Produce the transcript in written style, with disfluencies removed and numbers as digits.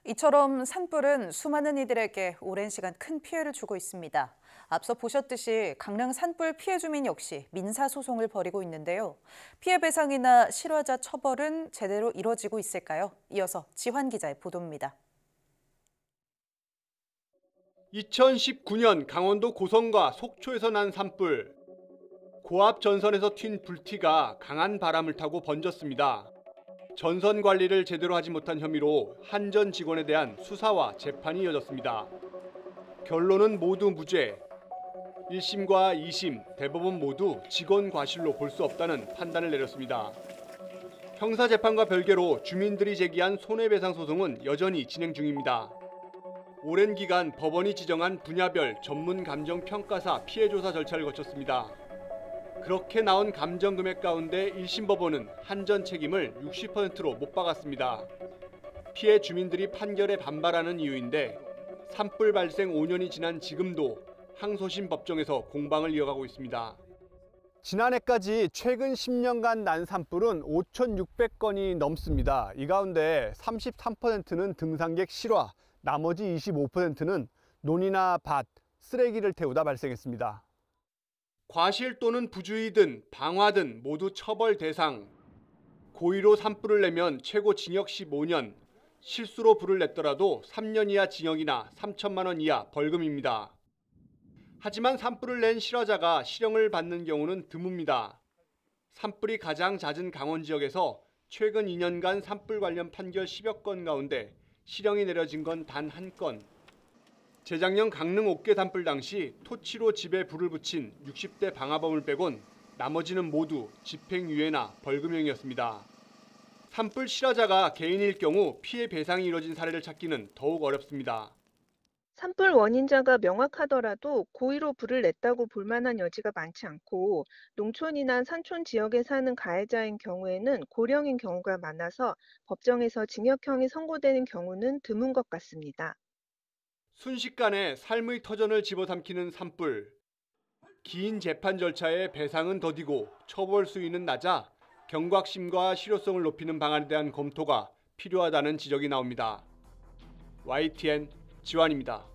이처럼 산불은 수많은 이들에게 오랜 시간 큰 피해를 주고 있습니다. 앞서 보셨듯이 강릉 산불 피해 주민 역시 민사소송을 벌이고 있는데요. 피해 배상이나 실화자 처벌은 제대로 이뤄지고 있을까요? 이어서 지환 기자의 보도입니다. 2019년 강원도 고성과 속초에서 난 산불. 고압 전선에서 튄 불티가 강한 바람을 타고 번졌습니다. 전선 관리를 제대로 하지 못한 혐의로 한전 직원에 대한 수사와 재판이 이어졌습니다. 결론은 모두 무죄. 1심과 2심, 대법원 모두 직원 과실로 볼 수 없다는 판단을 내렸습니다. 형사재판과 별개로 주민들이 제기한 손해배상 소송은 여전히 진행 중입니다. 오랜 기간 법원이 지정한 분야별 전문 감정 평가사 피해 조사 절차를 거쳤습니다. 그렇게 나온 감정 금액 가운데 1심 법원은 한전 책임을 60%로 못 박았습니다. 피해 주민들이 판결에 반발하는 이유인데 산불 발생 5년이 지난 지금도 항소심 법정에서 공방을 이어가고 있습니다. 지난해까지 최근 10년간 난 산불은 5,600건이 넘습니다. 이 가운데 33%는 등산객 실화, 나머지 25%는 논이나 밭, 쓰레기를 태우다 발생했습니다. 과실 또는 부주의든 방화든 모두 처벌 대상. 고의로 산불을 내면 최고 징역 15년, 실수로 불을 냈더라도 3년 이하 징역이나 3천만 원 이하 벌금입니다. 하지만 산불을 낸 실화자가 실형을 받는 경우는 드뭅니다. 산불이 가장 잦은 강원 지역에서 최근 2년간 산불 관련 판결 10여 건 가운데 실형이 내려진 건 단 한 건. 재작년 강릉 옥계 산불 당시 토치로 집에 불을 붙인 60대 방화범을 빼곤 나머지는 모두 집행유예나 벌금형이었습니다. 산불 실화자가 개인일 경우 피해 배상이 이뤄진 사례를 찾기는 더욱 어렵습니다. 산불 원인자가 명확하더라도 고의로 불을 냈다고 볼 만한 여지가 많지 않고 농촌이나 산촌 지역에 사는 가해자인 경우에는 고령인 경우가 많아서 법정에서 징역형이 선고되는 경우는 드문 것 같습니다. 순식간에 삶의 터전을 집어삼키는 산불. 긴 재판 절차에 배상은 더디고 처벌 수위는 낮아 경각심과 실효성을 높이는 방안에 대한 검토가 필요하다는 지적이 나옵니다. YTN 지환입니다.